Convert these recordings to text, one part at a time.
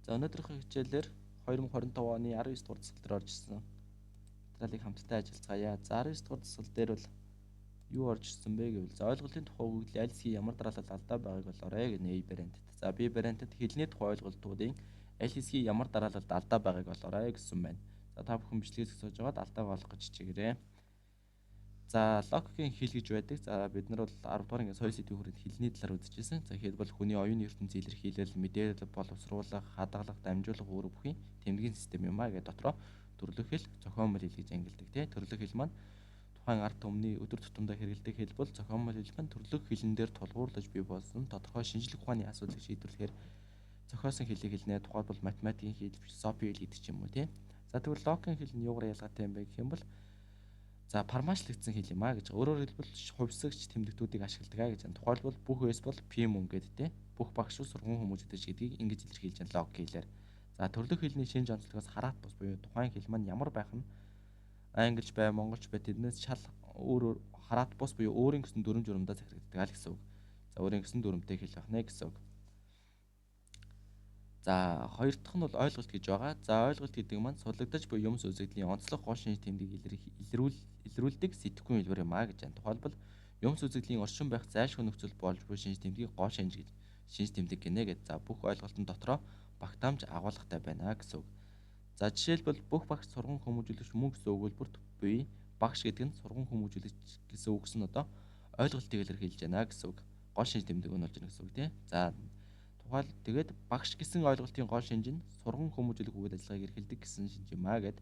За өнөөдрийн хичээлээр 2025 оны 19 дугаар засал дээр орж ирсэн материалыг хамтдаа ажиллацгаая. За 19 дугаар засал дээр бол юу орж ирсэн бэ гэвэл за ойлголтын тухай өгөгдлийн аль хэсгийн ямар дараалал алдаа байгааг болоорой гэнэ A вариантад. За B вариантад хэлний тухай ойлголтуудын аль хэсгийн ямар дараалалд алдаа байгааг болоорой гэсэн байна. За та бүхэн бичлэгээс зогсоож байгаад алдааг олох гэж хичээгээрэй. За логикийн хэл гэж байдаг. За бид нар бол 10 дугаар ангиас соёл сэдвийн хүрээнд хэлний талаар үзчихсэн. За ихэд бол хүний оюуны ертөнцийн илэрхийлэл, мэдээлэл боловсруулах, хадгалах, дамжуулах үүрэг бүхий тэмдгийн систем юм аа гэдэг дотроо төрлөх хэл, зохиомжтой хэл гэж ангилдаг тийм. Төрлөх хэл маань тухайн ард түмний өдөр тутамдаа хэрэглэдэг хэл бол зохиомжтой хэл маань төрлөх хэлэн дээр тулгуурлаж бий болсон тодорхой шинжлэх ухааны асуудлыг шийдвэрлэхээр зохиосон хэлийг хэлнэ. Тухайлбал математикийн хэл, философи хэл гэдэг ч юм уу тийм. За тэгвэл логикийн хэл нь юугаар ялгаатай юм бэ гэх юм бол за пармаачлагдсан хэл юм аа гэж. Өөрөөр хэлбэл хувьсгч тэмдэгтүүдийг ашигладаг аа гэж. Тухайлбал бүх S бол P мөн гэдэг тийм. Бүх багш сургууль хүмүүс гэдэг гэдгийг ингэж илэрхийлж байна логик хэлээр. За төрлөх хэлний шинж онцлогоос хараат бус буюу тухайн хэл маань ямар байх нь англич бай, монголч бай тэднээс шал өөр хараат бус буюу өөрийн гэсэн дүрм журмдаа захирагддаг аа гэсэн үг. За өөрийн гэсэн дүрмтэй хэл байх нэ гэсэн үг. За хоёр дахь нь бол ойлголт гэж байгаа. За ойлголт гэдэг маань судлагдаж буй юмс үзэгдлийн онцлог гол шинж тэмдгийг илрүүлдэг сэтгэхүйн хэлбэр юм аа гэж байна. Тухайлбал юмс үзэгдлийн оршин байх зайлшгүй нөхцөл болж буй шинж тэмдгийг гол шинж тэмдэг гинэ гэдэг. За бүх ойлголтын дотроо багтаамж агуулгатай байна гэсэн үг. За жишээлбэл бүх багш сургууль хүмүүжүүлэгч мөн гэсэн өгүүлбэрт буй багш гэдэг нь сургууль хүмүүжүүлэгч гэсэн үгс нь одоо ойлголтыг илэрхийлж байна гэсэн үг. Гол шинж тэмдэг нь болж байна гэсэн үг тийм. За тэгээд багш гэсэн ойлголтын гол шинж нь сургууль хүмүүжүүлэх үйл ажиллагааг эрхэлдэг гэсэн шинж юм аа гэд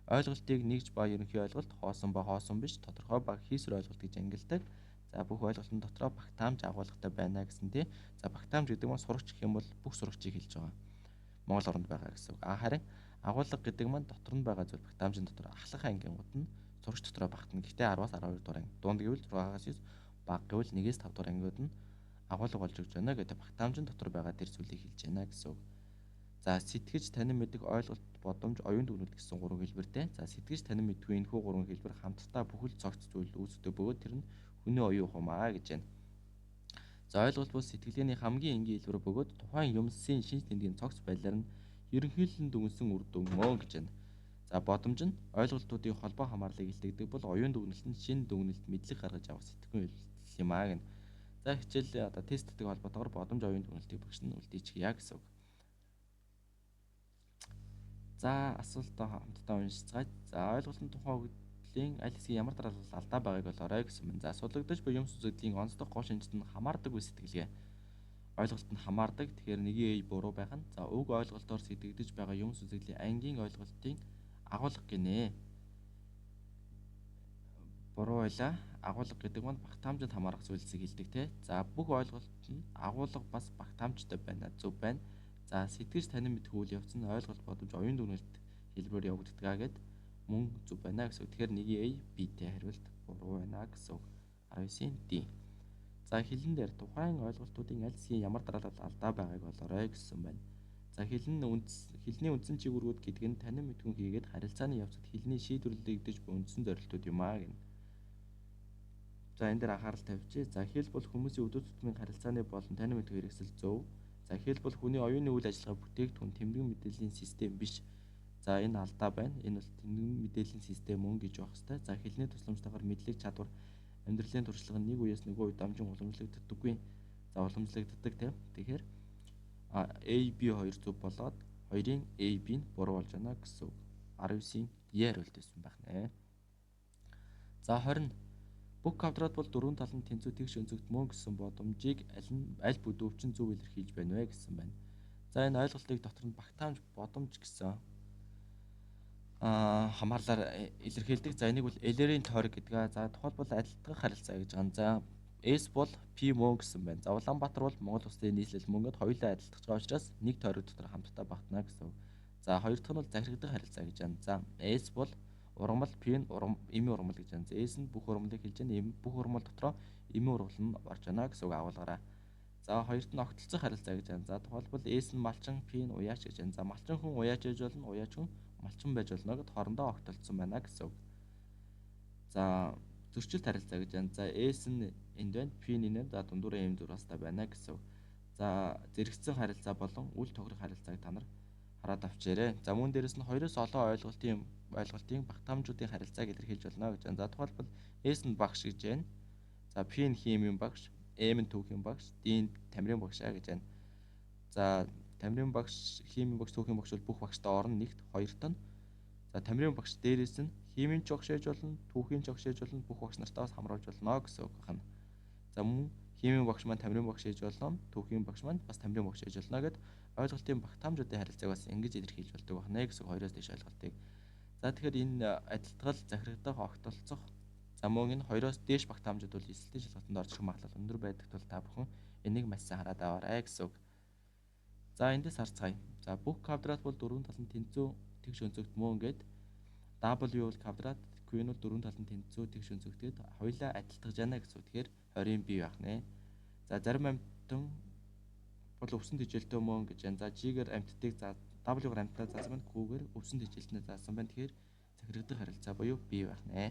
ойлголтыг нэгж ба ерөнхий ойлголт хоосон ба хоосон биш тодорхой ба хийсвэр ойлголт гэж ангилдаг. За бүх ойлголтын дотроо багтаамж агуулгатай байна гэсэн тий. За багтаамж гэдэг нь сурагч гэх юм бол бүх сурагчийг хэлж байгаа. Монгол оронд байгаа гэсэн үг. Харин агуулга гэдэг нь дотор нь байгаа зүйл багтаамжийн дотор ахлах ангингууд нь сурагч дотроо багтана. Гэхдээ 10-аас 12 дугаар анги. Дунд гэвэл 6-аас 9, бага гэвэл 1-ээс 5 дугаар ангиуд нь агуулга болж өгч байна гэдэг багтаамжийн дотор байгаа тэр зүйлийг хэлж байна гэсэн үг. За сэтгэж танин мэдэх ойлголт бодомж оюун дүгнэлт гэсэн гурван хэлбэртэй. За сэтгэж танин мэдгүй энэхүү гурван хэлбэр хамтдаа бүхэл цогц зүйл үүсдэг бөгөөд тэр нь хүний оюун ухаан гэж байна. За ойлголт бол сэтгэлгээний хамгийн энгийн хэлбэр бөгөөд тухайн юмсын шинж тэмдгийн цогц байдлаар нь ерөнхийлөн дүгнсэн үр дүн мөн гэж байна. За бодомж нь ойлголтуудын холбоо хамаарлыг илтгэдэг бол оюун дүгнэлт нь шинэ дүгнэлт мэдлэг гаргаж авах сэтгэхүйн хэлбэр юм аа гэнэ. За хичээл одоо тесттэй холбоотойгоор бодомж оюун дүгнэлтийг багш нь үлдээчихье гэсэн үг. За асуултаа хамтдаа уншицгаая. За ойлголтын тухай өгөгдлийн аль хэсгийн ямар дараалал алдаа байгааг болоорой гэсэн байна. За судлагдаж буй юмс үзэгдлийн онцлог гол шинжид нь хамаардаг үе сэтгэлгээ. Ойлголт нь хамаардаг. Тэгэхээр нэгийн A буруу байх нь. За уг ойлголтоор сэтгэгдэж байгаа юмс үзэгдлийн ангийн ойлголтын агуулга гинэ. Буруу байлаа. Агуулга гэдэг нь багтаамжид хамаарах зүйлсийг хэлдэг те. За бүх ойлголт нь агуулга бас багтаамжтай байна. Зөв байна. За сэтгэж танин мэдэх үйл явц нь ойлголт бодомж оюун дүгнэлт хэлбэрээр явагддаг гэд мөн зөв байна гэсэн. Тэгэхээр нэгийн A, B-тэй хариулт буруу байна гэсэн. 19-ийн D. За хэлэн дээр тухайн ойлголтуудын аль хэсгийн ямар дараалал алдаа байгааг болоорой гэсэн байна. За хэлний үндсэн чигүүргүүд гэдэг нь танин мэдхүн хийгээд харилцааны явцад хэлний шийдвэрлэгдэж буй үндсэн зорилтууд юм аа гэнэ. За энэ дээр анхаарал тавьчих. За хэл бол хүмүүсийн өдөр тутмын харилцааны болон танин мэдэх хэрэгсэл зөв. За хэл бол хүний оюуны үйл ажиллагаа бүтээгдэхүүн тэмдгэн мэдээллийн систем биш. За энэ алдаа байна. Энэ бол тэмдгэн мэдээллийн систем мөн гэж байх хэвээр. За хэлний тусламжтайгаар мэдлэг чадвар амьдралын туршлага нь нэг үеэс нөгөө үед дамжин уламжлагддаггүй. За уламжлагддаг тийм. Тэгэхээр A, B хоёр зөв болоод 2-ын A, B нь буруу болж байна гэсэн үг. 19-ийн D хариулт байсан байх нэ. За 20 бүх квадрат бол дөрвөн тал нь тэнцүү тэгш өнцөгдмөн гэсэн бодомжийг аль бүдүүвчин зөв илэрхийлж байна вэ гэсэн байна. За энэ ойлголтыг дотор нь багтаамж бодомж гэсэн хамаарлаар илэрхийлдэг. За энийг бол Эйлерийн тойрог гэдэг. За тухайлбал адилдах харилцаа гэж байгаа. За S бол P мөн гэсэн байна. За Улаанбаатар бол Монгол Улсын нийслэл мөнгөд хоёулаа адилдах байгаа учраас нэг тойрог дотор хамтдаа багтана гэсэн. За хоёр дахь нь бол захирагдах харилцаа гэж байна. За S бол ургамал, P нь эмийн ургамал гэж байна. S нь бүх ургамлыг хэлж байна. Бүх ургамал дотроо эмийн ургамал нь орж байна гэсэн үг агуулгаараа. За хоёрт нь огтлцох харилцаа гэж байна. За тухайлбал S нь малчин, P нь уяач гэж байна. За малчин хүн уяач байж болно, уяач хүн малчин байж болно гэд хоорондоо огтлцсон байна гэсэн үг. За зөрчилт харилцаа гэж байна. За S нь энд байна, P нь энэ, за дундуур M зур баста байна гэсэн үг. За зэрэгцсэн харилцаа болон үл тохирох харилцааг та нар хараад авчээрэй. За мөн дээрэс нь хоёроос олон ойлголтын багтаамжуудын харилцааг илэрхийлж болно гэж байна. За тухайлбал S нь багш гэж байна. За P нь химийн багш, M нь түүхийн багш, D нь тамирын багш гэж байна. За тамирын багш, химийн багш, түүхийн багш бол бүх багштай орно нэгт, хоёрт нь. За тамирын багш дээрээс нь химийн ч огшээж болно, түүхийн ч огшээж болно, бүх багш нартаа бас хамруулж болно гэсэн үг байна. За мөн химийн багш маань тамирын багш ээж болно, түүхийн багш маань бас тамирын багш ээж болно гэд ойлголтын багтаамжуудын харилцааг бас ингэж илэрхийлж болдог байна гэсэн хоёроос дэш ойлголтыг. За тэгэхээр энэ адилтгал захирагдах огтлцох за мөн энэ хоёроос дээш багтаамжууд бол эсэлтийн шалгалтанд орчих магадлал өндөр байдаг тул та бүхэн энийг маш сайн хараад аваарай гэсэн үг. За эндээс харцгаая. За бүх квадрат бол дөрвөн талын тэнцүү тэгш өнцөгт мөн гээд W бол квадрат, Q нь бол дөрвөн талын тэнцүү тэгш өнцөгтөд хоёулаа адилтгаж яана гэсэн үг. Тэгэхээр 20-ын бий байх нэ. За зарим амьтан бол өвсөн тэжээлтэй мөн гэж байна. За G-гээр амьтдыг за W-гаар амьтдаа заасан байна, Q-гээр өвсөн тэжээлтнээ заасан байна. Тэгэхээр захирагдах харилцаа буюу бий байх нэ.